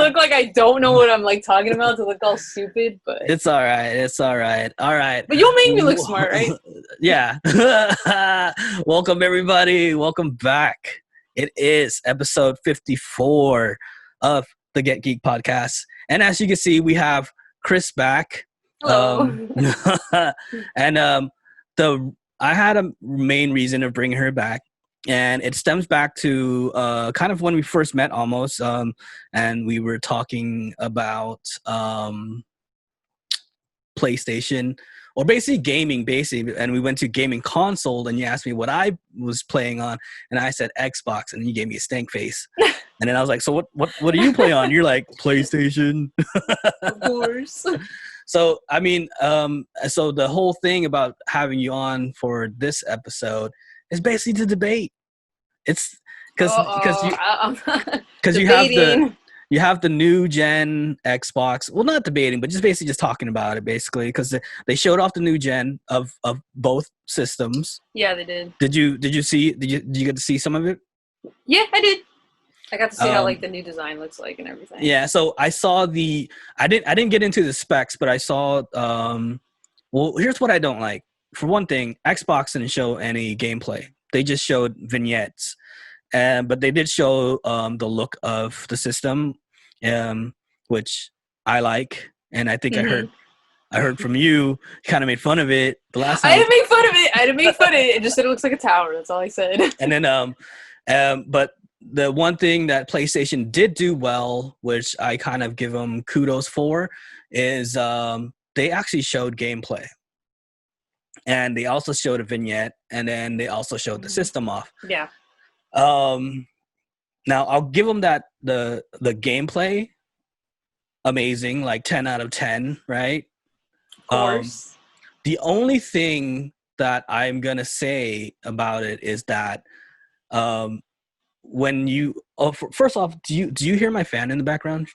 look like I don't know what I'm like talking about to look all stupid, but it's all right. But you'll make me look smart, right? Yeah. Welcome everybody. Welcome back. It is episode 54 of the Get Geeked Podcast, and as you can see, we have Kris back. Hello. And I had a main reason of bringing her back. And it stems back to kind of when we first met almost, and we were talking about PlayStation, or basically gaming, and we went to gaming console, and you asked me what I was playing on, and I said Xbox, and you gave me a stank face. And then I was like, so what do you play on? You're like, PlayStation. Of course. So, I mean, so the whole thing about having you on for this episode is basically to debate. It's because you have the new gen Xbox. Well, not debating, but just basically just talking about it, basically, because they showed off the new gen of both systems. Yeah, they did. Did you get to see some of it? Yeah, I did. I got to see how like the new design looks like and everything. Yeah, so I saw I didn't get into the specs, but I saw well, here's what I don't like. For one thing, Xbox didn't show any gameplay. They just showed vignettes. But they did show the look of the system, which I like, and I think I heard from you kind of made fun of it the last time. I didn't make fun of it. I just said it looks like a tower. That's all I said. And then but the one thing that PlayStation did do well, which I kind of give them kudos for, is they actually showed gameplay. And they also showed a vignette, and then they also showed the system off. Yeah. Now I'll give them that the gameplay, amazing, like 10 out of 10, right? Of course. The only thing that I'm gonna say about it is that when you first off, do you hear my fan in the background?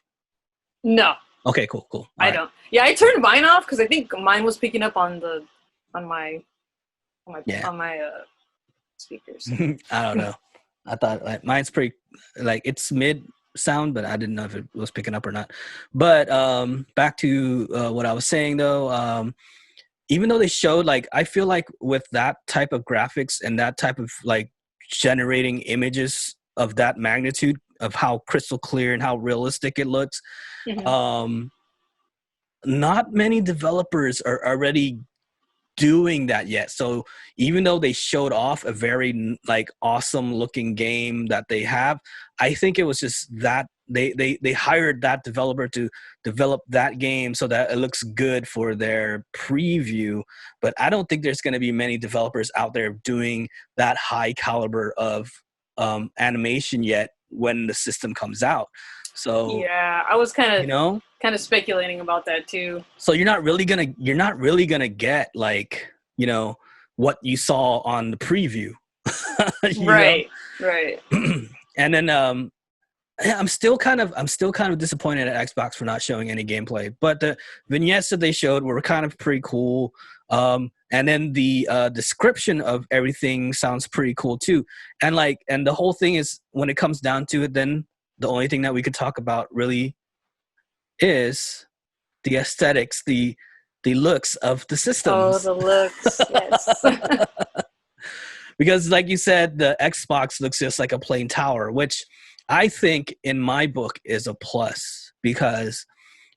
No. Okay, cool. I don't. Yeah, I turned mine off because I think mine was picking up on my speakers. I don't know. I thought like mine's pretty like it's mid sound, but I didn't know if it was picking up or not. But back to what I was saying though, even though they showed like I feel like with that type of graphics and that type of like generating images of that magnitude of how crystal clear and how realistic it looks, not many developers are already doing that yet. So even though they showed off a very like awesome looking game that they have, I think it was just that they hired that developer to develop that game so that it looks good for their preview. But I don't think there's going to be many developers out there doing that high caliber of animation yet when the system comes out. So yeah, I was kind of speculating about that too. So you're not really gonna get like, what you saw on the preview. Right. And then I'm still kind of disappointed at Xbox for not showing any gameplay. But the vignettes that they showed were kind of pretty cool. And then the description of everything sounds pretty cool too. And the whole thing is when it comes down to it, then the only thing that we could talk about really is the aesthetics, the looks of the systems. Oh, the looks, yes. Because like you said, the Xbox looks just like a plain tower, which I think in my book is a plus, because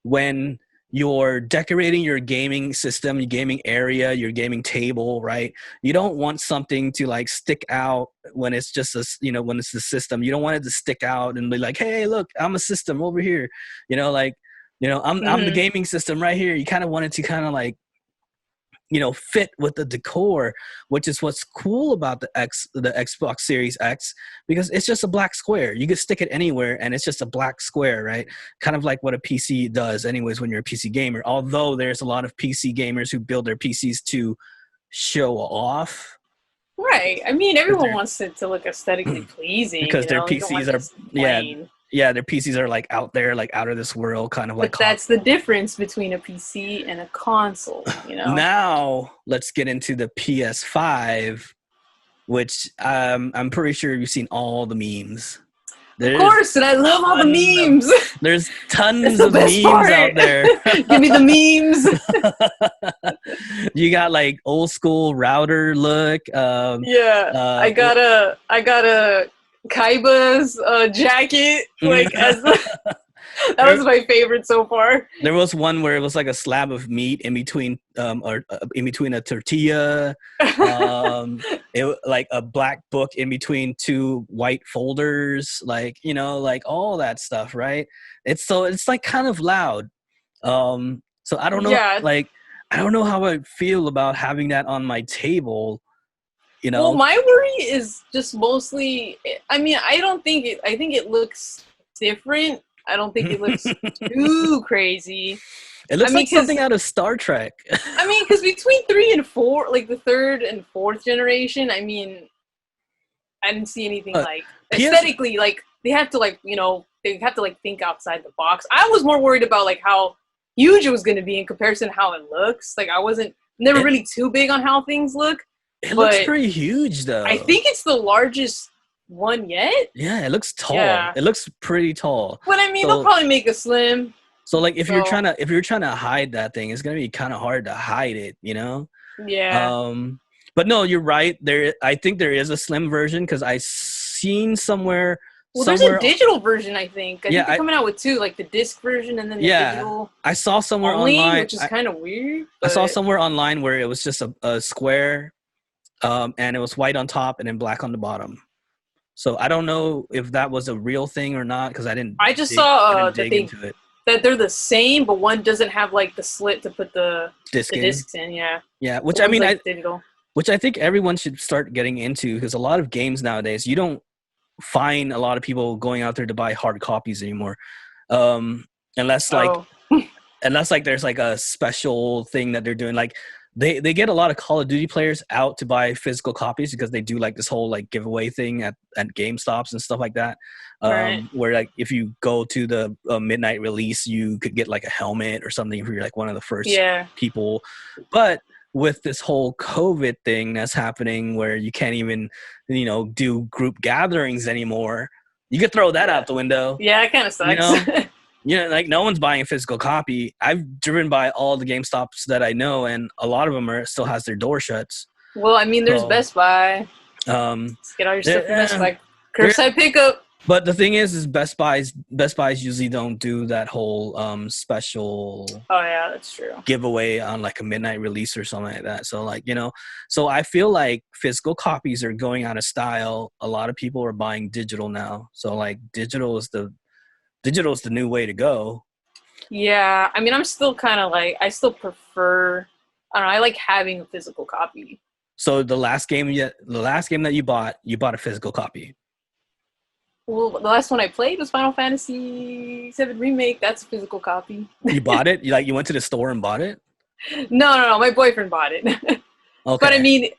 when you're decorating your gaming system, your gaming area, your gaming table, right? You don't want something to like stick out when it's just when it's the system. You don't want it to stick out and be like, hey, look, I'm a system over here. I'm the gaming system right here. You kind of want it to kind of like, fit with the decor, which is what's cool about the Xbox Series X, because it's just a black square. You can stick it anywhere and it's just a black square, right? Kind of like what a PC does anyways when you're a PC gamer. Although there's a lot of PC gamers who build their PCs to show off. Right. I mean, everyone wants it to look aesthetically pleasing. Because their PCs are, their PCs are like out there, like out of this world, kind of like. But that's the difference between a PC and a console, Now let's get into the PS5, which I'm pretty sure you've seen all the memes. Of course, and I love all the memes. There's tons of memes out there. Give me the memes. You got like old school router look. I got a Kaiba's jacket. Like that was my favorite so far. There was one where it was like a slab of meat in between, or in between a tortilla. It like a black book in between two white folders, like like all that stuff, right? It's like kind of loud. So I don't know, I don't know how I feel about having that on my table. Well, my worry is just mostly. I mean, I think it looks different. I don't think it looks too crazy. It looks like something out of Star Trek. I mean, because between 3 and 4, like the 3rd and 4th generation, I mean, I didn't see anything like aesthetically. Like they have to they have to think outside the box. I was more worried about like how huge it was going to be in comparison to how it looks. Like I wasn't never really too big on how things look. It looks pretty huge though. I think it's the largest one yet. Yeah, it looks tall. Yeah. It looks pretty tall. But I mean, they'll probably make a slim. So like if you're trying to hide that thing, it's gonna be kind of hard to hide it, Yeah. But no, you're right. I think there is a slim version because I seen somewhere. Well, there's a digital version, I think. I think they're coming out with 2, like the disc version and then the digital. I saw somewhere online, which is kind of weird. I saw somewhere online where it was just a square, and it was white on top and then black on the bottom. So I don't know if that was a real thing or not because I didn't. I just saw that they're the same, but one doesn't have like the slit to put the discs in. Yeah. Yeah, which I mean, digital. Which I think everyone should start getting into because a lot of games nowadays you don't find a lot of people going out there to buy hard copies anymore, unless there's like a special thing that they're doing. Like they get a lot of Call of Duty players out to buy physical copies because they do like this whole like giveaway thing at GameStops and stuff like that. Right. Where like if you go to the midnight release, you could get like a helmet or something if you're like one of the first people. But with this whole COVID thing that's happening where you can't even, do group gatherings anymore, you could throw that out the window. Yeah, it kind of sucks. Like no one's buying a physical copy. I've driven by all the GameStops that I know, and a lot of them still has their door shuts. Well, I mean, there's Best Buy. Let's get all your stuff from Best Buy. Curbside pickup. But the thing is Best Buys usually don't do that whole special. Oh yeah, that's true. Giveaway on like a midnight release or something like that. So like so I feel like physical copies are going out of style. A lot of people are buying digital now. So like digital is the new way to go. Yeah, I mean, I'm still kind of like I still prefer. I don't know. I like having a physical copy. So the last game that you bought a physical copy. Well, the last one I played was Final Fantasy VII Remake. That's a physical copy. You bought it? You went to the store and bought it? No. My boyfriend bought it. Okay. But I mean,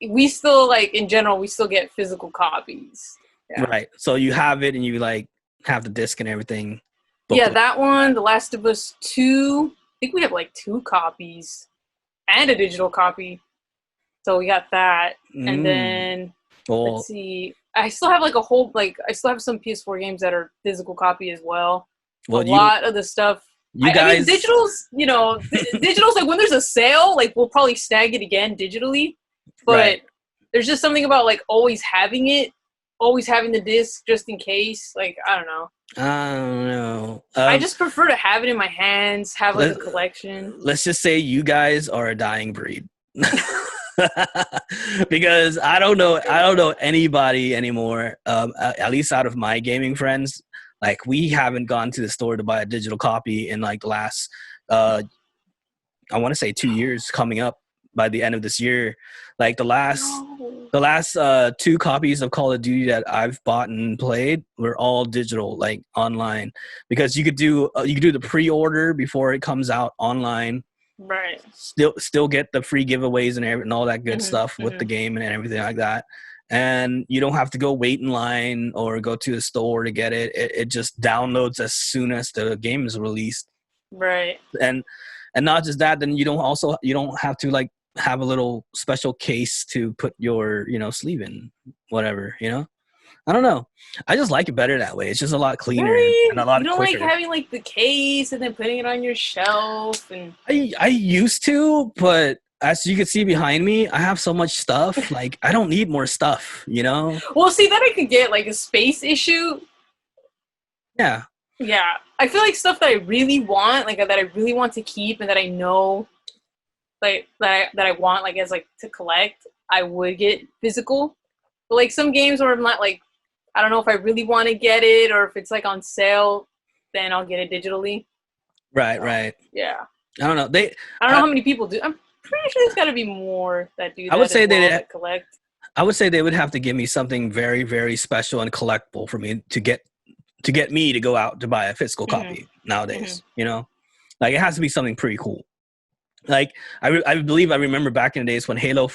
we still in general, we still get physical copies. Yeah. Right. So you have it and you have the disc and everything. Yeah, that one, The Last of Us 2. I think we have 2 copies and a digital copy. So we got that. And then, let's see. I still have I still have some PS4 games that are physical copy as well. A lot of the stuff. I mean, digital's, digital's when there's a sale, we'll probably snag it again digitally. But there's just something about always having it, always having the disc just in case. I don't know. I just prefer to have it in my hands, have a collection. Let's just say you guys are a dying breed. Because I don't know anybody anymore, at least out of my gaming friends. We haven't gone to the store to buy a digital copy in the last I want to say 2 years coming up by the end of this year. The last 2 copies of Call of Duty that I've bought and played were all digital, online, because you could do the pre-order before it comes out online. Right. Still get the free giveaways and all that good stuff with the game and everything like that. And you don't have to go wait in line or go to a store to get it. It just downloads as soon as the game is released. Right. And not just that, then you don't have to have a little special case to put your sleeve in, whatever. I don't know. I just like it better that way. It's just a lot cleaner and a lot You don't quicker. like having like the case and then putting it on your shelf and I used to, but as you can see behind me, I have so much stuff. Like I don't need more stuff, you know? Well, see, that I could get like a space issue. Yeah. Yeah. I feel like stuff that I really want, like that I really want to keep and that I know like that I want like as like to collect, I would get physical. But like some games where I'm not like I don't know if I really want to get it or if it's like on sale, then I'll get it digitally. Right, right. Yeah. I don't know. I don't know how many people do. I'm pretty sure there's got to be more that do that. I would say that collect. I would say they would have to give me something very, very special and collectible for me to get me to go out to buy a physical copy nowadays. You know, like it has to be something pretty cool. Like I believe I remember back in the days when Halo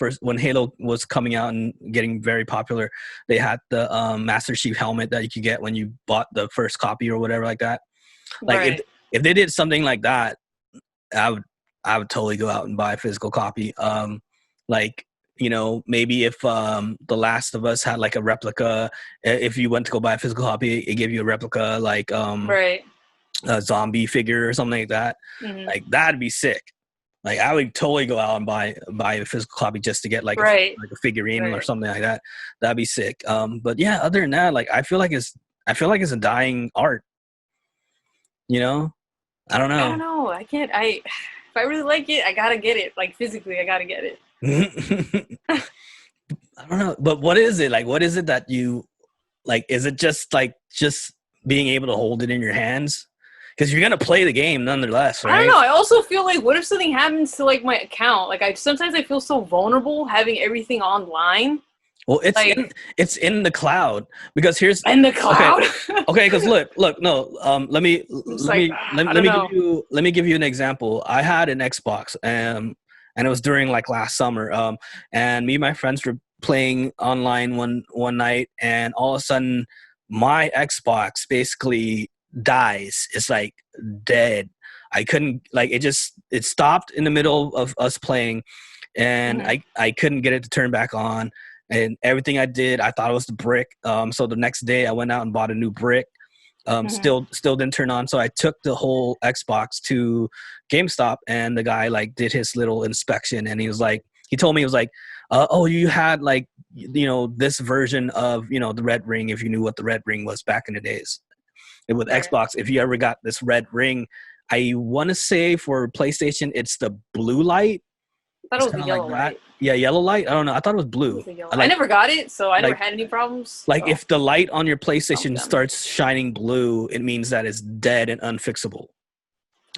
was coming out and getting very popular, they had the Master Chief helmet that you could get when you bought the first copy or whatever like that. Like Right. if they did something like that, I would totally go out and buy a physical copy. Like, you know, maybe if The Last of Us had like a replica, if you went to go buy a physical copy, it gave you a replica like right. a zombie figure or something like that. Like that'd be sick. Like I would totally go out and buy a physical copy just to get like a figurine or something like that. That'd be sick. But yeah, other than that, like I feel like it's a dying art. You know? I don't know. I don't know. If I really like it, I gotta get it. Like physically, I gotta get it. I don't know. But what is it? Like what is it that you like? Is it just being able to hold it in your hands? Because you're gonna play the game nonetheless, right? I don't know. I also feel like, what if something happens to like my account? Like sometimes I feel so vulnerable having everything online. Well, it's in the cloud because here's in the cloud. Okay, because look, no. Let me give you an example. I had an Xbox, and it was during like last summer. And me and my friends were playing online one night, and all of a sudden, my Xbox basically dies. It's like dead. I couldn't it stopped in the middle of us playing, and I couldn't get it to turn back on. And everything I did, I thought it was the brick. So the next day I went out and bought a new brick. Still didn't turn on. So I took the whole Xbox to GameStop, and the guy like did his little inspection, and he told me, he was like, oh, you had like, you know, this version of, you know, the red ring, if you knew what the red ring was back in the days. And with Xbox, if you ever got this red ring, I want to say for PlayStation, it's the blue light. I thought it was the yellow light. Yeah, yellow light. I don't know. I thought it was blue. I never got it, so I never had any problems. Like if the light on your PlayStation starts shining blue, it means that it's dead and unfixable.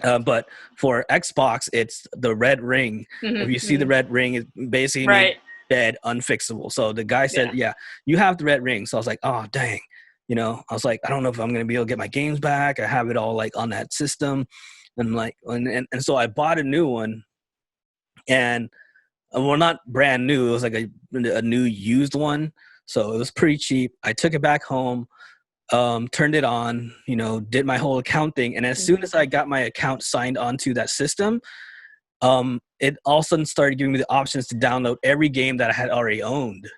But for Xbox, it's the red ring. If you see the red ring, it basically means dead, unfixable. So the guy said, yeah, you have the red ring. So I was like, oh, dang. You know, I was like, I don't know if I'm going to be able to get my games back. I have it all like on that system. And like, and so I bought a new one, and well, not brand new. It was like a new used one. So it was pretty cheap. I took it back home, turned it on, you know, did my whole account thing. And as soon as I got my account signed onto that system, it all of a sudden started giving me the options to download every game that I had already owned.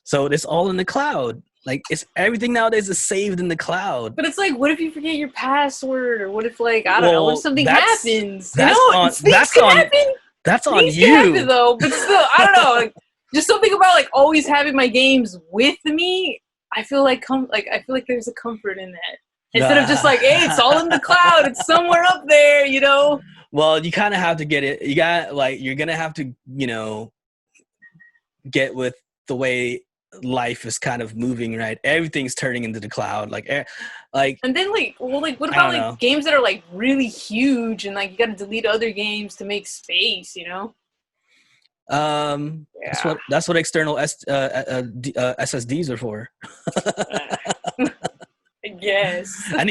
So it's all in the cloud. Like it's everything nowadays is saved in the cloud. But it's like, what if you forget your password, or what if like I don't know, what if something happens? That's on you. Happen, though, but still, I don't know. Like, just something about like always having my games with me. I feel like I feel like there's a comfort in that instead of just like, hey, it's all in the cloud. It's somewhere up there, you know. Well, you kind of have to get it. You got like you're gonna have to, you know, get with the way life is kind of moving, right? Everything's turning into the cloud, like and then what about like games that are like really huge and like you got to delete other games to make space, you know? That's what external SSDs are for. I guess. and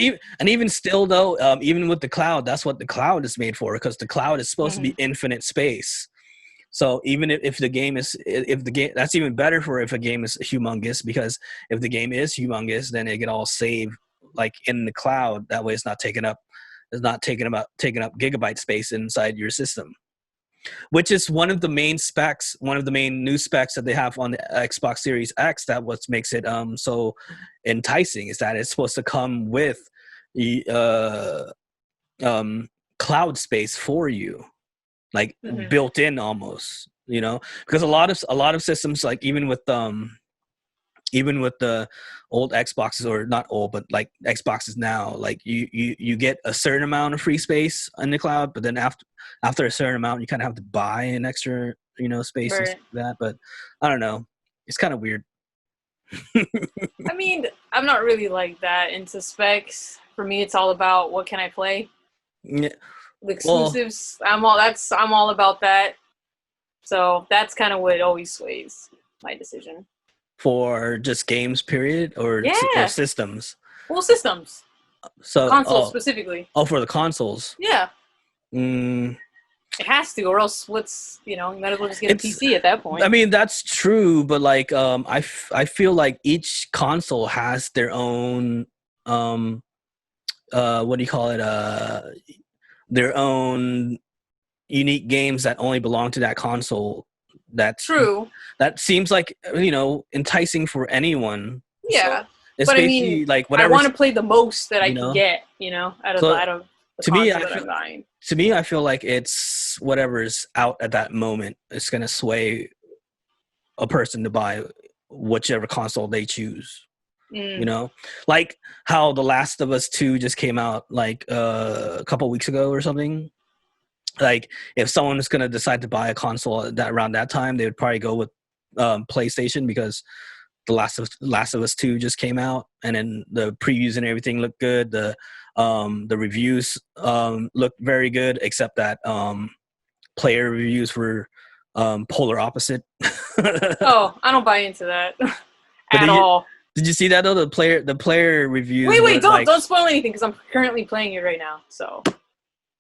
even still though, even with the cloud, that's what the cloud is made for, because the cloud is supposed to be infinite space. So even if the game, that's even better for if a game is humongous, because if the game is humongous, then it can all save like in the cloud. That way it's not taking up gigabyte space inside your system. Which is one of the main new specs that they have on the Xbox Series X. That what makes it so enticing is that it's supposed to come with cloud space for you, like built in almost. Because a lot of systems, like even with the old Xboxes, or not old, but like Xboxes now, like you get a certain amount of free space in the cloud, but then after a certain amount, you kind of have to buy an extra, space and stuff like that. But I don't know, it's kind of weird. I mean, I'm not really like that into specs. For me, it's all about what can I play. Yeah. The exclusives, I'm all about that. So that's kind of what always sways my decision. For just games, period, or systems? Well, systems. So consoles specifically. Oh, for the consoles. Yeah. It has to, or else you might as well just get a PC at that point. I mean, that's true, but like, I feel like each console has their own, what do you call it? Their own unique games that only belong to that console. That's true. That seems like, enticing for anyone. Yeah. So but I mean, like, whatever. I want to play the most that I can get, out of the console that I'm buying. To me, I feel like it's whatever's out at that moment. It's going to sway a person to buy whichever console they choose. Like how The Last of Us 2 just came out like a couple weeks ago or something. Like if someone was going to decide to buy a console around that time, they would probably go with PlayStation, because The Last of Us 2 just came out, and then the previews and everything looked good. The reviews looked very good, except that player reviews were polar opposite. Oh, I don't buy into that at all. Did you see that though? The player reviews. Wait! Don't spoil anything, because I'm currently playing it right now. So,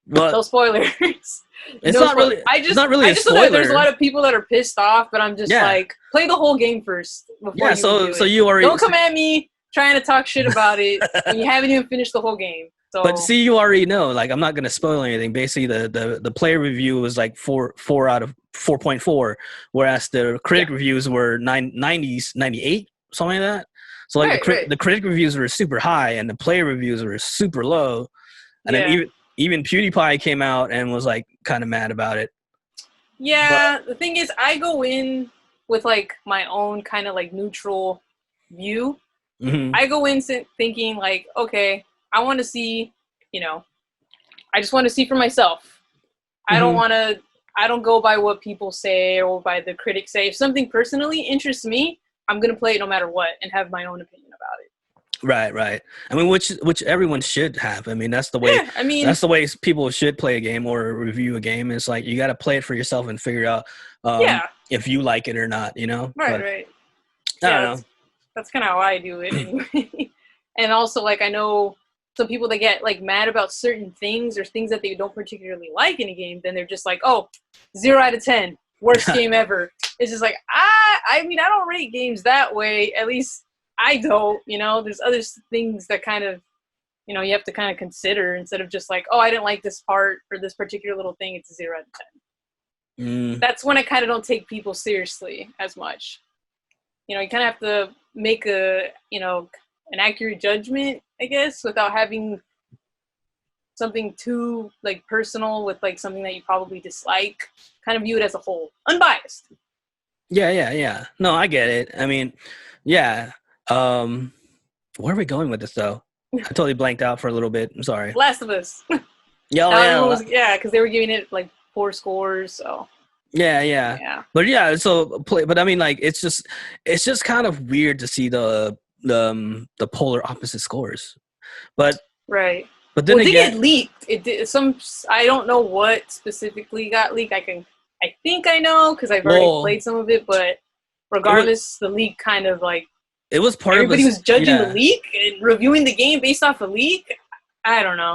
no spoilers. It's not really. I just know that there's a lot of people that are pissed off, but I'm just like, play the whole game first before so you already don't come at me trying to talk shit about it when you haven't even finished the whole game. So. But see, you already know. Like, I'm not gonna spoil anything. Basically, the player review was like 4 out of 4.4, whereas the critic reviews were 98, something like that. So like the critic reviews were super high, and the player reviews were super low. And then even PewDiePie came out and was like kind of mad about it. Yeah, the thing is, I go in with like my own kind of like neutral view. Mm-hmm. I go in thinking like, okay, I want to see, I just want to see for myself. Mm-hmm. I don't go by what people say or by the critics say. If something personally interests me, I'm going to play it no matter what and have my own opinion about it. Right. I mean, which everyone should have. I mean, that's the way. Yeah, that's the way people should play a game or review a game. It's like you got to play it for yourself and figure out if you like it or not. Right. I don't know. That's kind of how I do it anyway. And also, like, I know some people that get like mad about certain things or things that they don't particularly like in a game. Then they're just like, oh, 0 out of 10, worst game ever. It's just like I mean, I don't rate games that way. At least I don't, there's other things that kind of, you have to kind of consider instead of just like, oh, I didn't like this part or this particular little thing. It's a 0 out of 10. That's when I kind of don't take people seriously as much. You kind of have to make an accurate judgment, I guess, without having something too like personal with like something that you probably dislike. Kind of view it as a whole, unbiased. Yeah. No, I get it. I mean, yeah. Where are we going with this though? I totally blanked out for a little bit. I'm sorry. Last of Us. Yeah, because they were giving it like 4 scores. So. Yeah. But yeah, but I mean, like, it's just kind of weird to see the polar opposite scores. But right. But then again, it get leaked. It did I don't know what specifically got leaked. I think I know because I've already played some of it. But regardless, the leak kind of like. It was part everybody of was judging the leak and reviewing the game based off a leak. I don't know.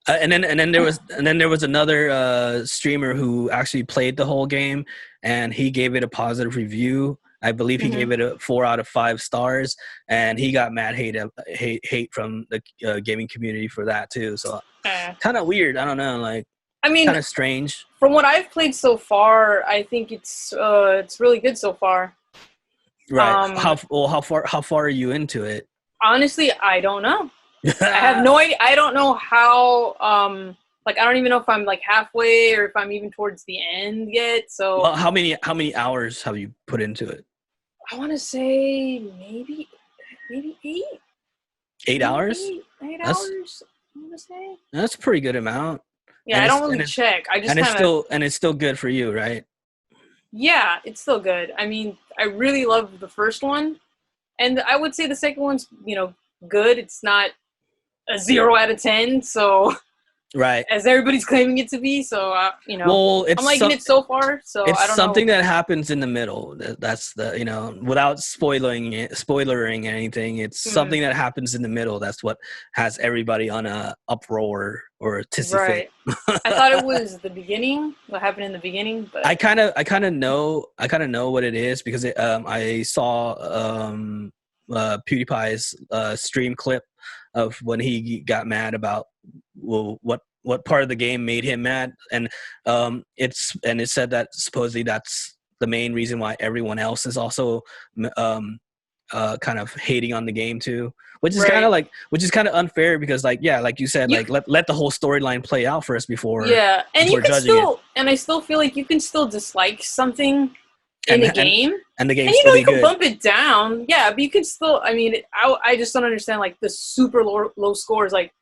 And then there was another streamer who actually played the whole game, and he gave it a positive review. I believe he gave it a 4 out of 5 stars, and he got mad hate from the gaming community for that too. So kind of weird. I don't know, like. I mean, kind of strange. From what I've played so far, I think it's really good so far. Right. How far are you into it? Honestly, I don't know. I have no idea. I don't know how. I don't even know if I'm like halfway or if I'm even towards the end yet. So, well, how many hours have you put into it? I want to say maybe 8. 8 hours. 8 hours. I want to say that's a pretty good amount. Yeah, I don't really check. I just it's still good for you, right? Yeah, it's still good. I mean, I really love the first one, and I would say the second one's good. It's not a 0 out of 10, so right as everybody's claiming it to be. So well, I'm liking it so far. So it's I don't something know. that happens in the middle. That's the without spoiling anything. It's something that happens in the middle. That's what has everybody on a uproar or a tissy fit. I thought it was the beginning. What happened in the beginning? But I kind of know what it is because I saw PewDiePie's stream clip of when he got mad about what part of the game made him mad, and it said that supposedly that's the main reason why everyone else is also kind of hating on the game too, which is kind of unfair because like you said, let the whole storyline play out first before and you can still and I still feel like you can still dislike something in a game, and the game and still you can good. bump it down, but you can still. I mean, I just don't understand like the super low scores. Like,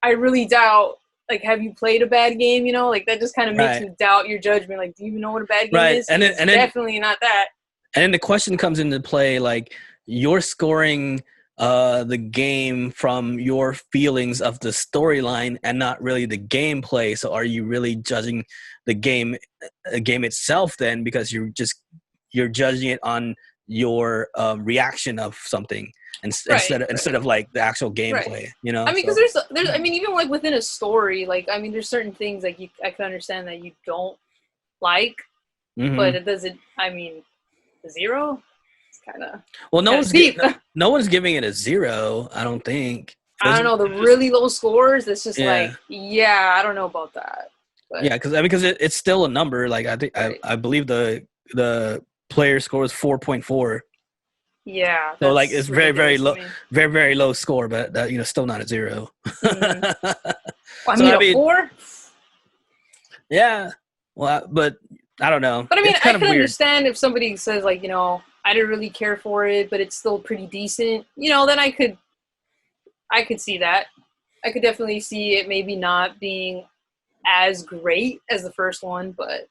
I really doubt. Like, have you played a bad game? Like that just kind of makes me doubt your judgment. Like, do you even know what a bad game is? And then definitely not that. And then the question comes into play, like you're scoring the game from your feelings of the storyline and not really the gameplay. So are you really judging the game itself then? Because you're judging it on your reaction of something instead of like the actual gameplay. I mean, because there's I mean, even like within a story, like I mean, there's certain things like I can understand that you don't like, but it doesn't. I mean, 0. Kind of no one's giving it a 0. I don't think. I don't know the really low scores. It's just I don't know about that. But. Yeah, because it's still a number. Like I think I believe the player score is 4.4. Yeah. So like it's very low, very low score, but still not a 0. I mean, 4. Yeah. Well, but I don't know. But I mean, I can understand if somebody says like I didn't really care for it, but it's still pretty decent. Then I could see that. I could definitely see it maybe not being as great as the first one, but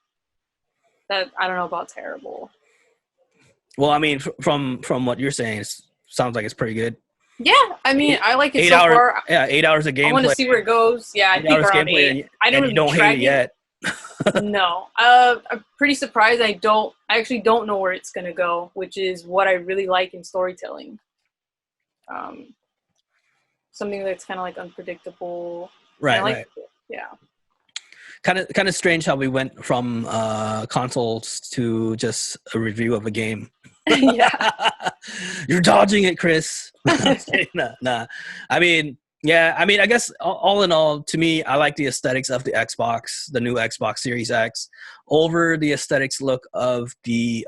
that I don't know about terrible. Well, I mean, from what you're saying, it sounds like it's pretty good. Yeah, I mean, I like it so far. Yeah, 8 hours of gameplay. I want to see where it goes. Yeah, I think around 8. I don't hate it yet. No, I'm pretty surprised. I actually don't know where it's gonna go, which is what I really like in storytelling. Something that's kind of like unpredictable. Right. Yeah. Kind of strange how we went from consoles to just a review of a game. Yeah. You're dodging it, Kris. Nah. I mean, I guess all in all, to me, I like the aesthetics of the Xbox, the new Xbox Series X, over the aesthetics look of the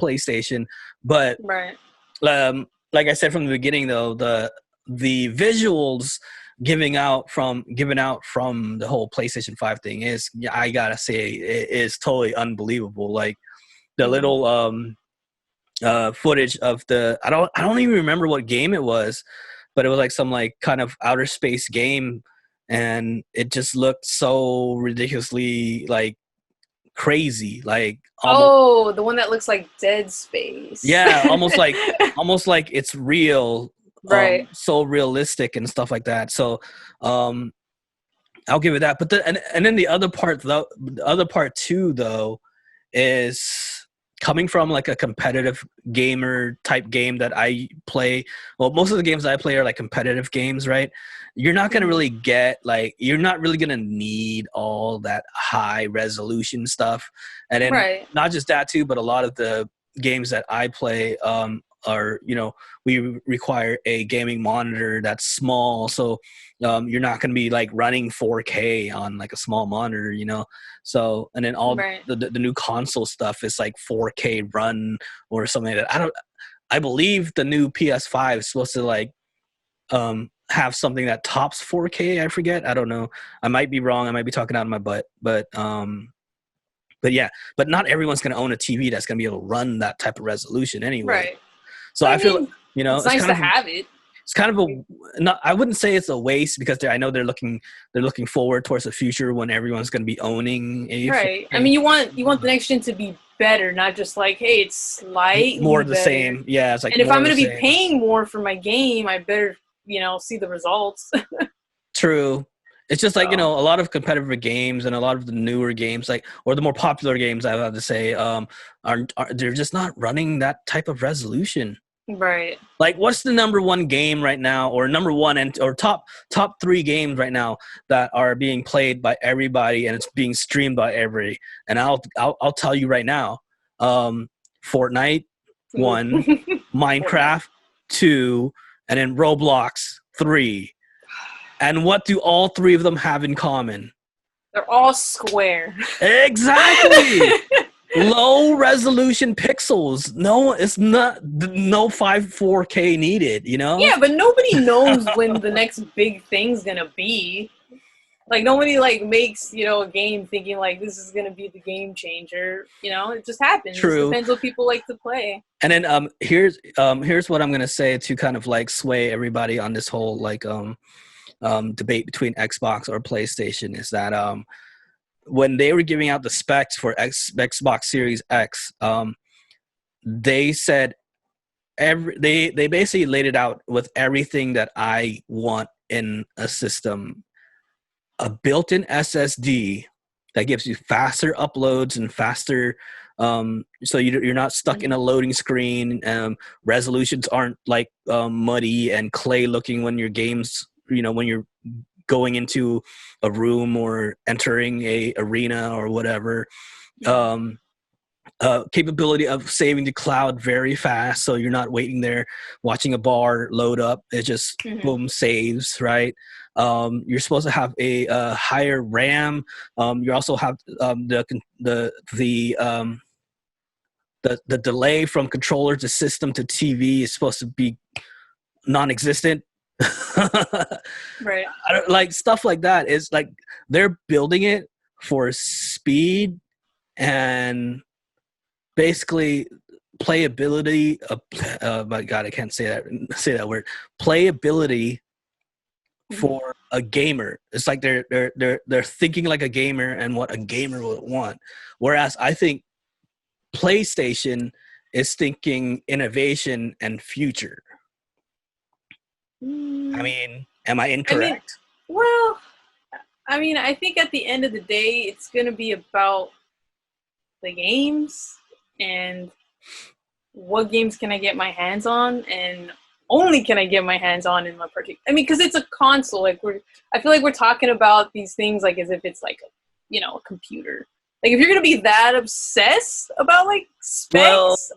PlayStation. But like I said from the beginning, though, the visuals given out from the whole PlayStation 5 thing is, I gotta say, it is totally unbelievable. Like the little footage of I don't even remember what game it was. But it was like some like kind of outer space game, and it just looked so ridiculously like crazy. Like the one that looks like Dead Space. Yeah, almost like it's real, right? So realistic and stuff like that. So, I'll give it that. But and then the other part too, though, is coming from like a competitive gamer type game that I play. Well, most of the games I play are like competitive games, right? You're not going to really you're not really going to need all that high resolution stuff. And then not just that too, but a lot of the games that I play, are, we require a gaming monitor that's small, so you're not going to be like running 4K on like a small monitor, so, and then all the new console stuff is like 4K run or something like that. I believe the new PS5 is supposed to like have something that tops 4K. I forget, I don't know, I might be wrong, I might be talking out of my butt, but yeah, but not everyone's going to own a TV that's going to be able to run that type of resolution anyway. Right. So I feel, it's nice to have it. It's kind of I wouldn't say it's a waste, because I know they're looking forward towards the future when everyone's going to be owning a. Right. I mean, you want the next gen to be better, not just like, hey, it's slightly more of the better. same. Yeah, it's like. And if I'm going to be paying more for my game, I better see the results. True. It's just like, a lot of competitive games and a lot of the newer games, like, or the more popular games, I have to say, are they're just not running that type of resolution. Right. Like, what's the number one game right now, or number one or top 3 games right now that are being played by everybody and it's being streamed by everybody? And I'll tell you right now, Fortnite 1, Minecraft 2, and then Roblox 3. And what do all 3 of them have in common? They're all square. Exactly. Low resolution pixels. No, it's not. No 4K needed. Yeah, but nobody knows when the next big thing's gonna be. Like, nobody makes a game thinking like this is gonna be the game changer. It just happens. True. It depends what people like to play. And then here's what I'm gonna say to kind of like sway everybody on this whole debate between Xbox or PlayStation, is that when they were giving out the specs for Xbox Series X, they said they basically laid it out with everything that I want in a system. A built-in SSD that gives you faster uploads and faster, so you're not stuck in a loading screen. Resolutions aren't like muddy and clay looking when your games, when you're going into a room or entering a arena or whatever. Capability of saving to cloud very fast, so you're not waiting there watching a bar load up. It just boom, saves, right? You're supposed to have a higher RAM. You also have the delay from controller to system to TV is supposed to be non-existent. Right. Like, stuff like that is like they're building it for speed and basically playability. My God, I can't say that word. Playability for a gamer. It's like they're thinking like a gamer and what a gamer would want. Whereas I think PlayStation is thinking innovation and future. I mean, am I incorrect? I think at the end of the day, it's going to be about the games and what games can I get my hands on, and only can I get my hands on in my particular. I mean, because it's a console. Like, I feel like we're talking about these things like as if it's like a computer. Like, if you're going to be that obsessed about like specs,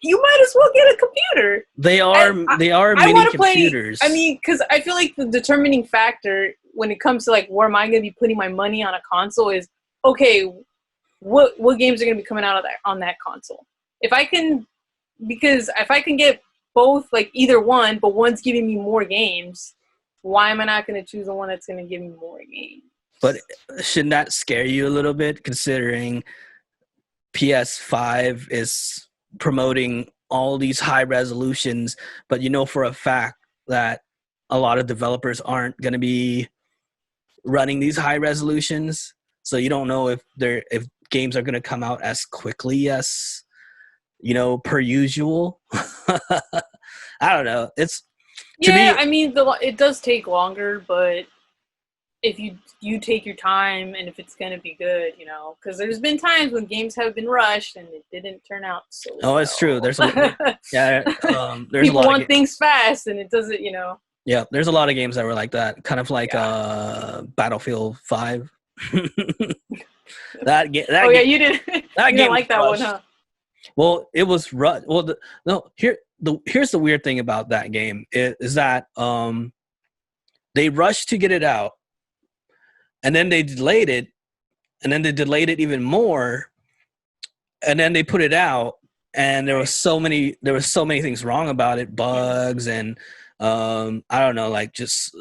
you might as well get a computer. They are mini computers. Because I feel like the determining factor when it comes to like where am I going to be putting my money on a console is, okay, what games are going to be coming out on that console? If I can get both, like either one, but one's giving me more games, why am I not going to choose the one that's going to give me more games? But shouldn't that scare you a little bit, considering PS5 is promoting all these high resolutions, but for a fact that a lot of developers aren't going to be running these high resolutions, so you don't know if games are going to come out as quickly as per usual. I don't know. It's it does take longer, but if you take your time and if it's going to be good, because there's been times when games have been rushed and it didn't turn out so well. It's true. There's there's people want things fast and it doesn't, Yeah, there's a lot of games that were like that, kind of like Battlefield 5. You didn't like that one, huh? Well, it was well. Here's the weird thing about that game is that they rushed to get it out, and then they delayed it, and then they delayed it even more, and then they put it out, and there was so many things wrong about it, bugs and I don't know, like just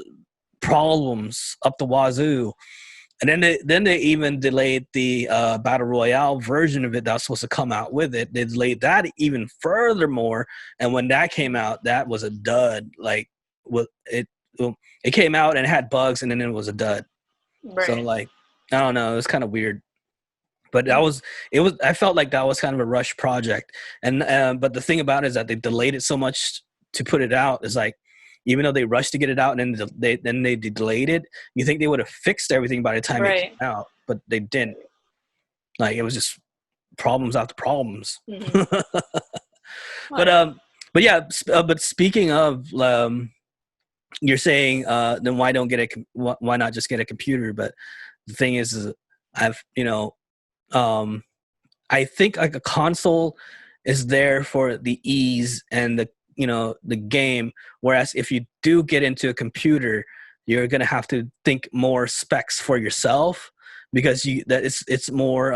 problems up the wazoo. And then they even delayed the battle royale version of it that was supposed to come out with it. They delayed that even furthermore, and when that came out, that was a dud. Like, it came out and it had bugs, and then it was a dud. Right. So like, I don't know, it was kind of weird. But I felt like that was kind of a rush project, and but the thing about it is that they delayed it so much to put it out. Is like, even though they rushed to get it out and then they delayed it, you think they would have fixed everything by the time it came out, but they didn't. Like, it was just problems after problems. Mm-hmm. But speaking of, you're saying then why not just get a computer? But the thing is I think like a console is there for the ease and the game, whereas if you do get into a computer, you're gonna have to think more specs for yourself, because it's more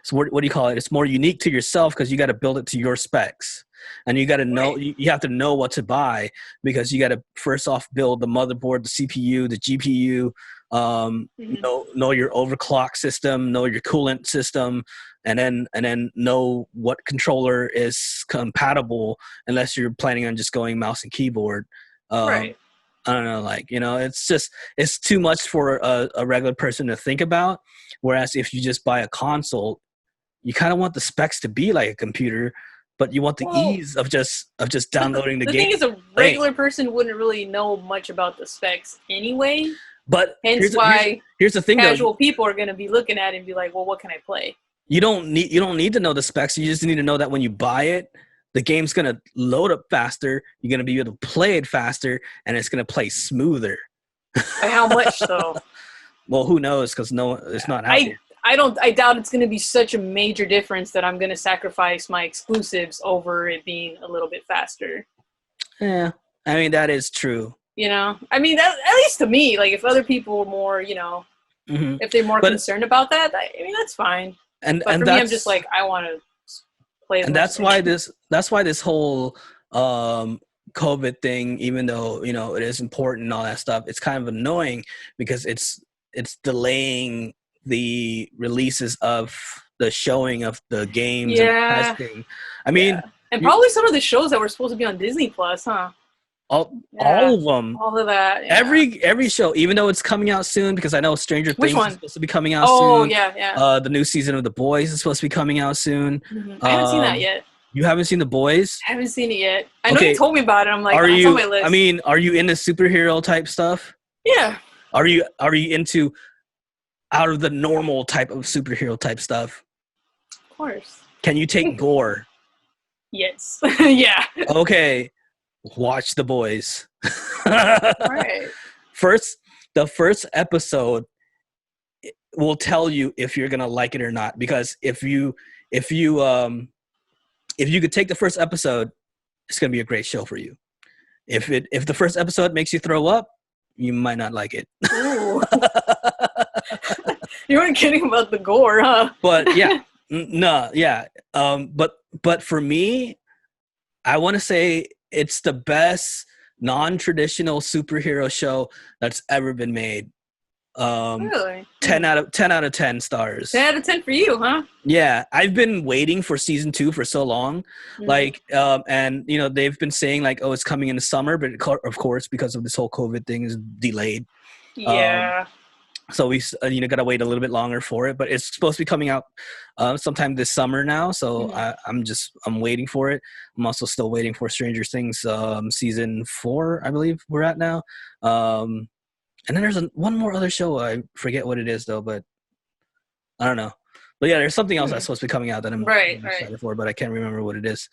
so what do you call it? It's more unique to yourself, because you got to build it to your specs, and you got to know you have to know what to buy, because you got to first off build the motherboard, the CPU, the GPU, know your overclock system, know your coolant system, and then know what controller is compatible, unless you're planning on just going mouse and keyboard. I don't know, like, it's too much for a regular person to think about. Whereas if you just buy a console, you kind of want the specs to be like a computer, but you want the ease of just downloading the game. The thing is, a regular person wouldn't really know much about the specs anyway. But hence why here's the thing, casual people are going to be looking at it and be like, well, what can I play? You don't need to know the specs. You just need to know that when you buy it, the game's going to load up faster. You're going to be able to play it faster, and it's going to play smoother. By how much, though? Well, who knows? Because it's not out there. I doubt it's going to be such a major difference that I'm going to sacrifice my exclusives over it being a little bit faster. Yeah, I mean, that is true. I mean, at least to me, like, if other people were more, if they're more concerned about that, I mean, that's fine. But for me, I'm just like, I want to play. And that's why this whole COVID thing, even though it is important and all that stuff, it's kind of annoying, because it's delaying the releases of the showing of the games and testing. I mean, and probably some of the shows that were supposed to be on Disney Plus, huh? All of them. All of that. Yeah. Every show, even though it's coming out soon, because I know Stranger Things is supposed to be coming out soon. Oh, yeah. The new season of The Boys is supposed to be coming out soon. Mm-hmm. I haven't seen that yet. You haven't seen The Boys? I haven't seen it yet. I know you told me about it. I'm like, it's on my list. I mean, are you into superhero type stuff? Yeah. Are you into out of the normal type of superhero type stuff? Of course. Can you take gore? Yes. Yeah. Okay. Watch The Boys. Right. The first episode will tell you if you're gonna like it or not, because if you could take the first episode, it's gonna be a great show for you. If the first episode makes you throw up, you might not like it. Ooh. You weren't kidding about the gore, huh? But yeah, no, yeah. But for me, I want to say it's the best non-traditional superhero show that's ever been made. Really? 10 out of 10 stars. 10 out of 10 for you, huh? Yeah, I've been waiting for season 2 for so long. Mm-hmm. Like, and they've been saying like, oh, it's coming in the summer, but of course, because of this whole COVID thing, is delayed. Yeah. So we gotta wait a little bit longer for it, but it's supposed to be coming out sometime this summer now. So I'm waiting for it. I'm also still waiting for Stranger Things season 4, I believe we're at now. And then there's one more other show. I forget what it is though, but I don't know. But yeah, there's something else that's supposed to be coming out that I'm excited for, but I can't remember what it is.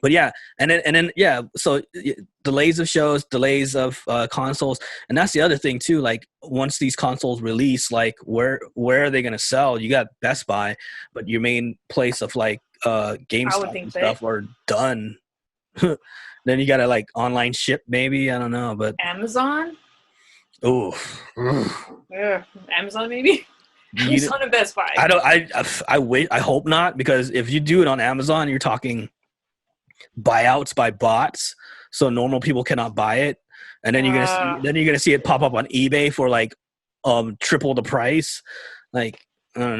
But yeah, and then yeah, so delays of shows, delays of consoles, and that's the other thing too. Like once these consoles release, like where are they gonna sell? You got Best Buy, but your main place of like GameStop and stuff are done. Then you gotta like online ship, maybe, I don't know, but Amazon. Oh, yeah, Amazon maybe. Amazon and Best Buy. I hope not, because if you do it on Amazon, you're talking buyouts by bots, so normal people cannot buy it, and then you're gonna see it pop up on eBay for like triple the price. Like I don't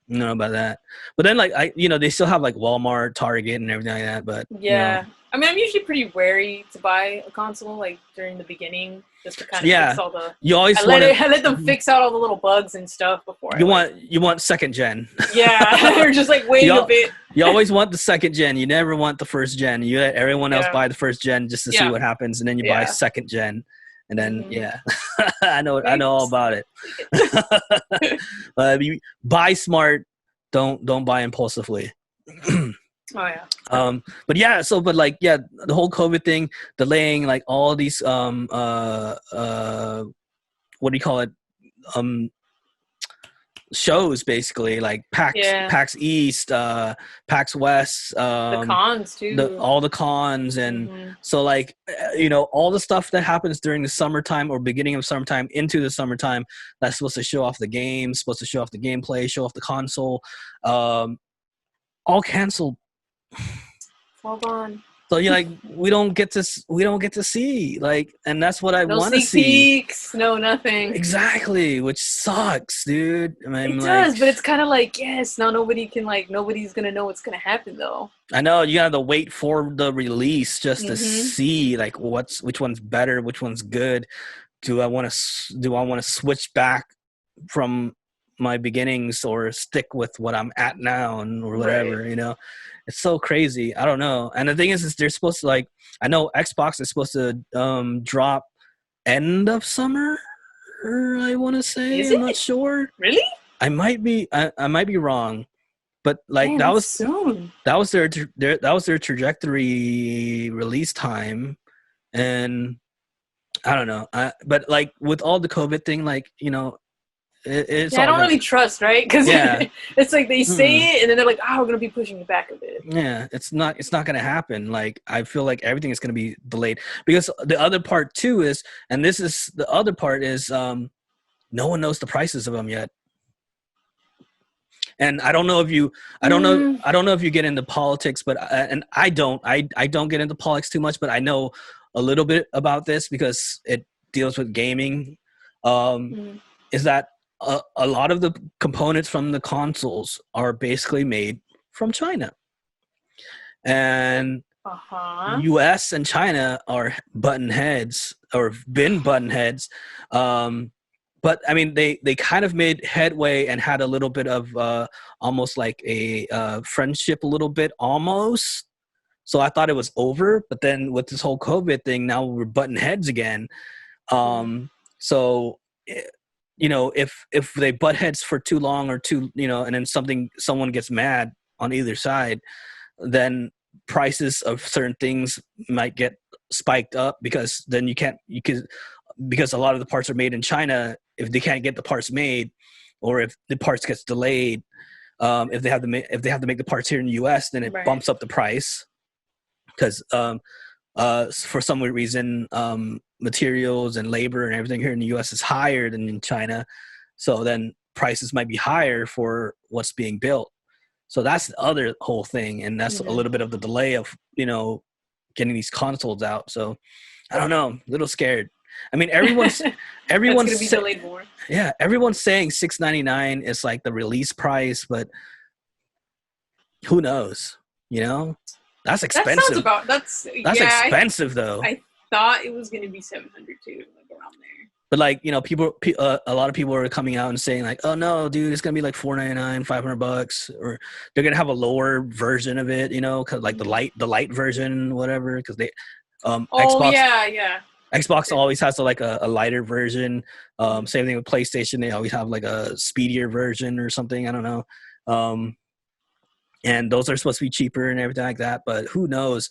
know about that. But then like they still have like Walmart, Target, and everything like that. But yeah, I mean, I'm usually pretty wary to buy a console like during the beginning, just to kind of fix all the. You always I let them fix out all the little bugs and stuff before. You want second gen. Yeah, or just like wait a bit. You always want the second gen. You never want the first gen. You let everyone else buy the first gen just to see what happens, and then you buy second gen, and then I know all about it. You buy smart. Don't buy impulsively. Oh yeah. But the whole COVID thing, delaying like all these what do you call it? Shows basically, like PAX East, PAX West, the cons too. All the cons, and so like all the stuff that happens during the summertime or beginning of summertime into the summertime that's supposed to show off the game, supposed to show off the gameplay, show off the console, all canceled. Well gone. So you're like, we don't get to see, like, and that's what I want to see. No sneak peeks, no nothing. Exactly, which sucks, dude. I mean, it does, but it's kind of like, yes, now nobody's gonna know what's gonna happen though. I know you gotta wait for the release just to see like which one's better, which one's good. Do I want to switch back from my beginnings or stick with what I'm at now or whatever, right. It's so crazy. I don't know. And the thing is they're supposed to, like, I know Xbox is supposed to drop end of summer, I want to say. I'm not sure. Really? I might be wrong. But like Man, that was soon. That was their trajectory release time, and I don't know. But like with all the COVID thing, like it's I don't really trust, right? Because it's like they say it and then they're like, "Oh, we're gonna be pushing it back a bit." Yeah, it's not gonna happen. Like I feel like everything is gonna be delayed because the other part too is, and this is the other part is, no one knows the prices of them yet. And I don't know if you, I don't know if you get into politics, but and I don't get into politics too much, but I know a little bit about this because it deals with gaming. Is that a lot of the components from the consoles are basically made from China, and U.S. and China are button heads or been button heads. But I mean, they kind of made headway and had a little bit of almost like a friendship, a little bit almost. So I thought it was over, but then with this whole COVID thing, now we're button heads again. So if they butt heads for too long or too, and then someone gets mad on either side, then prices of certain things might get spiked up because then because a lot of the parts are made in China. If they can't get the parts made, or if the parts gets delayed, if they have to make the parts here in the U.S., then it bumps up the price because for some reason materials and labor and everything here in the U.S. is higher than in China. So then prices might be higher for what's being built. So that's the other whole thing, and that's a little bit of the delay of getting these consoles out. So I don't know, a little scared. I mean, everyone's gonna be delayed more. Yeah, everyone's saying $699 is like the release price, but who knows? That's expensive. That's expensive though. I thought it was gonna be $700 too, like around there. But like people, a lot of people are coming out and saying like, "Oh no, dude, it's gonna be like $499, $500, or they're gonna have a lower version of it, cause like the light version, whatever, because they, Xbox, yeah. Xbox always has like a lighter version. Same thing with PlayStation. They always have like a speedier version or something. I don't know. and those are supposed to be cheaper and everything like that. But who knows?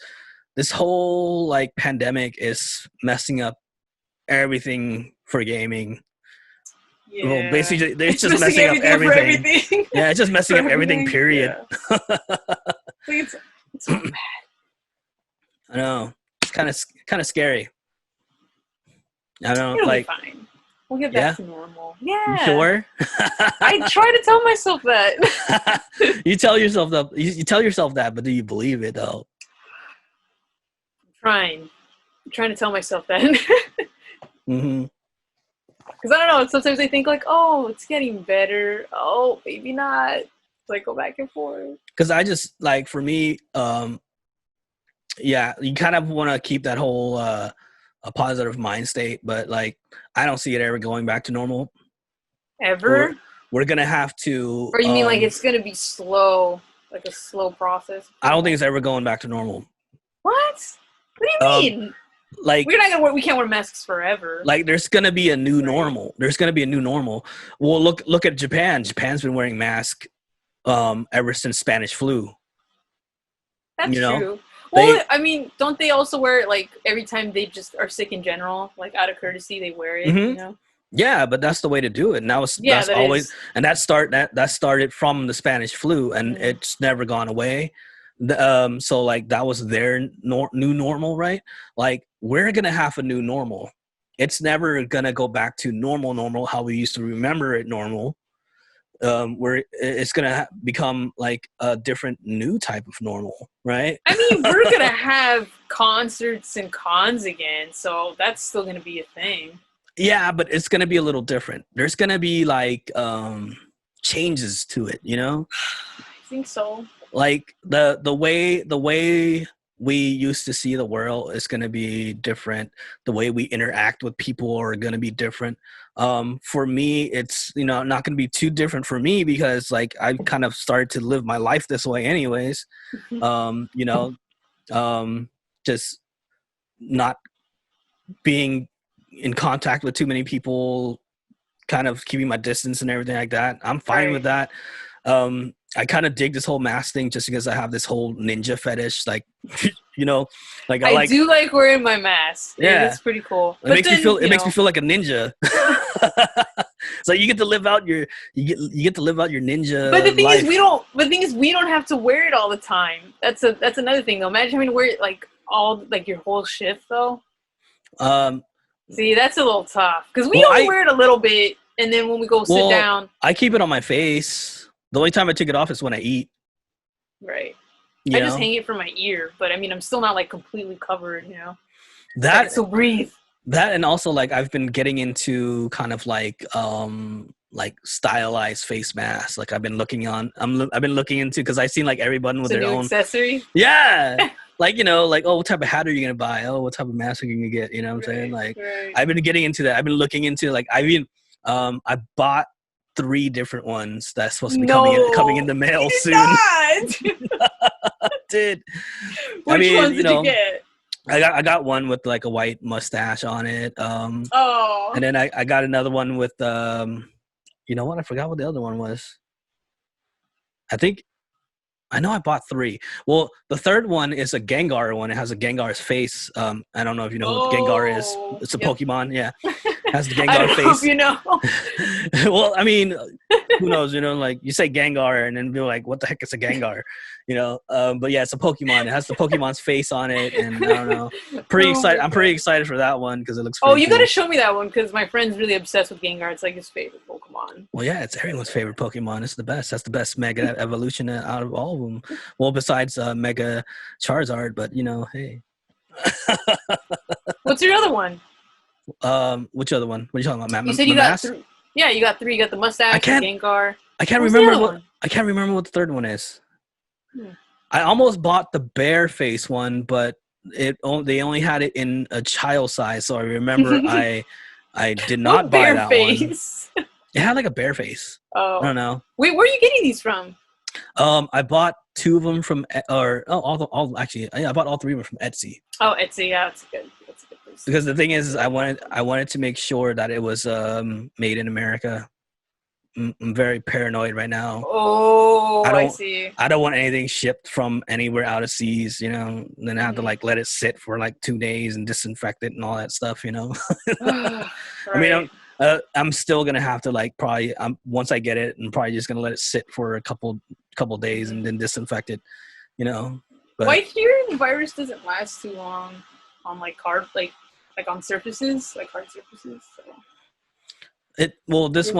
This whole like pandemic is messing up everything for gaming. Yeah. Well, basically, it's just messing up everything. Yeah, it's just messing up everything. Period. Yeah. it's so bad. I know. It's kind of scary. I don't know. It'll like, be fine. We'll get back to normal. Yeah. You sure? I try to tell myself that. You tell yourself that. You tell yourself that, but do you believe it though? I'm trying to tell myself that. Mm-hmm. Because I don't know. Sometimes I think like, oh, it's getting better. Oh, maybe not. Like go back and forth. Because I just like for me, yeah, you kind of want to keep that whole a positive mind state, but like I don't see it ever going back to normal. Ever? We're gonna have to. Or you mean like it's gonna be slow, like a slow process? I don't think it's ever going back to normal. What? What do you mean? Like we can't wear masks forever. Like there's gonna be a new normal. There's gonna be a new normal. Well, look at Japan. Japan's been wearing masks ever since Spanish flu. That's true. Well, I mean, don't they also wear it like every time they just are sick in general? Like out of courtesy, they wear it. Mm-hmm. You know. Yeah, but that's the way to do it. And that's always and that started from the Spanish flu, and it's never gone away. So like that was their new normal, right? Like we're gonna have a new normal. It's never gonna go back to normal how we used to remember it normal. Where it's gonna become like a different new type of normal, right? I mean, we're gonna have concerts and cons again, so that's still gonna be a thing. Yeah, but it's gonna be a little different. There's gonna be like changes to it, you know? I think so. Like the way we used to see the world is going to be different. The way we interact with people are going to be different. For me, it's not going to be too different for me because like I kind of started to live my life this way anyways. Just not being in contact with too many people, kind of keeping my distance and everything like that. I'm fine with that. I kind of dig this whole mask thing just because I have this whole ninja fetish, like, like I do like wearing my mask. Yeah, it's pretty cool. It makes me feel like a ninja. So you get to live out your ninja. But the thing life. is, we don't have to wear it all the time. That's another thing though. Imagine having to wear it like your whole shift though. See, that's a little tough because we only wear it a little bit, and then when we go sit down, I keep it on my face. The only time I take it off is when I eat. Right. I just hang it from my ear, but I mean, I'm still not like completely covered, That I can still breathe. That and also like I've been getting into kind of like stylized face masks. Like I've been looking into because I've seen like everyone with their own accessory. Yeah. Like, like, oh, what type of hat are you going to buy? Oh, what type of mask are you going to get? You know what I'm saying? Like, I've been getting into that. I've been looking into like, I bought 3 different ones that's supposed to be coming in the mail soon. Dude. Which ones did you get? I got one with like a white mustache on it. And then I got another one with you know what? I forgot what the other one was. I know I bought 3. Well, the third one is a Gengar one. It has a Gengar's face. I don't know if you know what Gengar is. It's a Pokemon. Yeah. It has the Gengar face. Hope you know. Well, I mean, who knows? Like you say Gengar and then be like, what the heck is a Gengar? But yeah, it's a Pokemon. It has the Pokemon's face on it. And I don't know. Pretty excited. I'm pretty excited for that one because it looks you got to show me that one because my friend's really obsessed with Gengar. It's like his favorite Pokemon. Well, yeah, it's everyone's favorite Pokemon. It's the best. That's the best Mega Evolution out of all of them. Well, besides Mega Charizard, but hey. What's your other one? Which other one? What are you talking about? You said you got 3. Yeah, you got 3. You got the mustache, the Gengar. I can't remember what the third one is. I almost bought the bear face one, but they only had it in a child size, so I remember I did not buy that face. One. It had like a bear face. Oh, I don't know. Wait, where are you getting these from? I bought 2 of them from, I bought all 3 of them from Etsy. Oh, Etsy, yeah, that's a good place. Because the thing is, I wanted to make sure that it was made in America. I'm very paranoid right now. Oh, I see. I don't want anything shipped from anywhere out of seas, you know. And then I have to like let it sit for like 2 days and disinfect it and all that stuff, you know. Right. I mean, I'm still gonna have to like probably once I get it, I'm probably just gonna let it sit for a couple days and then disinfect it, you know. But I hear the virus doesn't last too long on like hard like on surfaces, like hard surfaces. So. This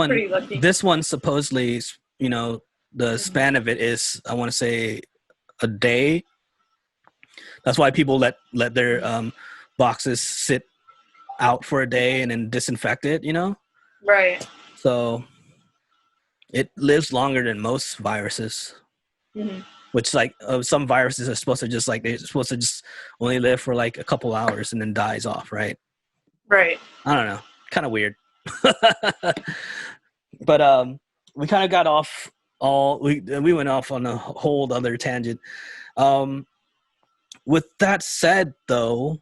one supposedly, you know, the span of it is, I want to say, a day. That's why people let their boxes sit out for a day and then disinfect it, you know. Right. So it lives longer than most viruses. Which like some viruses are supposed to just like, they're supposed to just only live for like a couple hours and then dies off, right? Right. I don't know, kind of weird. But we kind of got off we went off on a whole other tangent. With that said, though,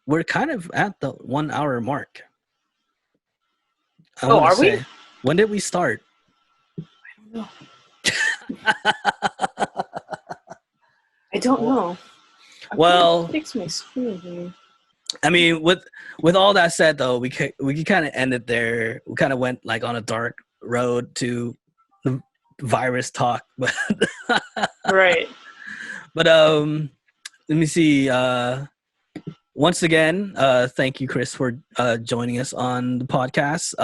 we're kind of at the 1 hour mark. Are we? When did we start? I don't know. Well, fix my screen here. I mean, with all that said, though, we can kind of end it there. We kind of went like on a dark road to the virus talk, but right. But let me see. Once again, thank you, Kris, for joining us on the podcast.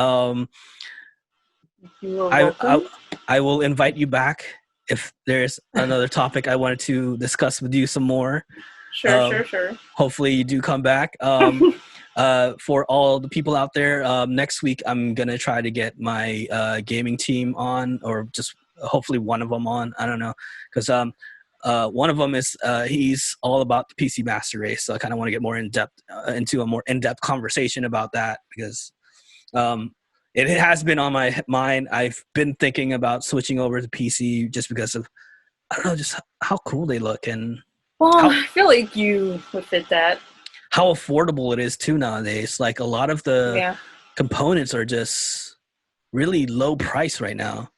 You're welcome. I will invite you back if there's another topic I wanted to discuss with you some more. Sure. Hopefully you do come back. For all the people out there, next week I'm gonna try to get my gaming team on, or just hopefully one of them on. I don't know, because one of them is he's all about the PC Master Race, so I kind of want to get more into a more in-depth conversation about that, because it has been on my mind. I've been thinking about switching over to PC just because of, I don't know, just how cool they look, and I feel like you would fit that. How affordable it is too nowadays. Like a lot of the components are just really low price right now.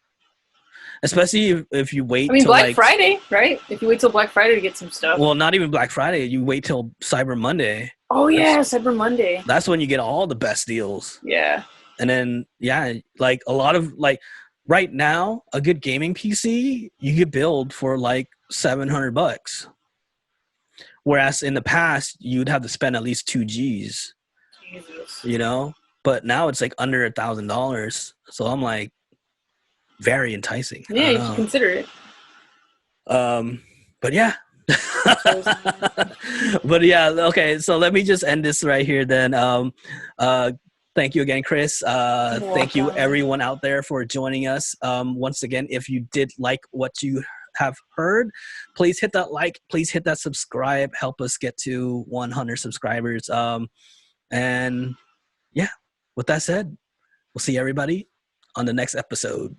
Especially if you wait till Black Friday, right? If you wait till Black Friday to get some stuff. Well, not even Black Friday. You wait till Cyber Monday. Oh, yeah, Cyber Monday. That's when you get all the best deals. Yeah. And then, like a lot of, like, right now, a good gaming PC, you could build for like $700. Whereas in the past, you'd have to spend at least 2 G's. Jesus. You know? But now it's like under $1,000. So I'm like, very enticing. Yeah, you should consider it. But yeah. But yeah, okay, so let me just end this right here then. Thank you again, Kris. Thank you everyone out there for joining us. Once again, if you did like what you have heard, please hit that like, please hit that subscribe, help us get to 100 subscribers. And yeah, with that said, we'll see everybody on the next episode.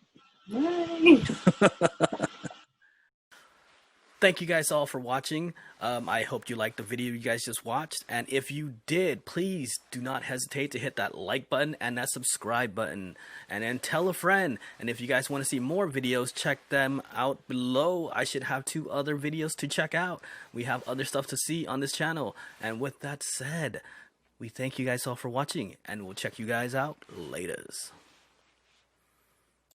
Thank you guys all for watching. I hope you liked the video you guys just watched. And if you did, please do not hesitate to hit that like button and that subscribe button. And then tell a friend. And if you guys want to see more videos, check them out below. I should have 2 other videos to check out. We have other stuff to see on this channel. And with that said, we thank you guys all for watching. And we'll check you guys out laters.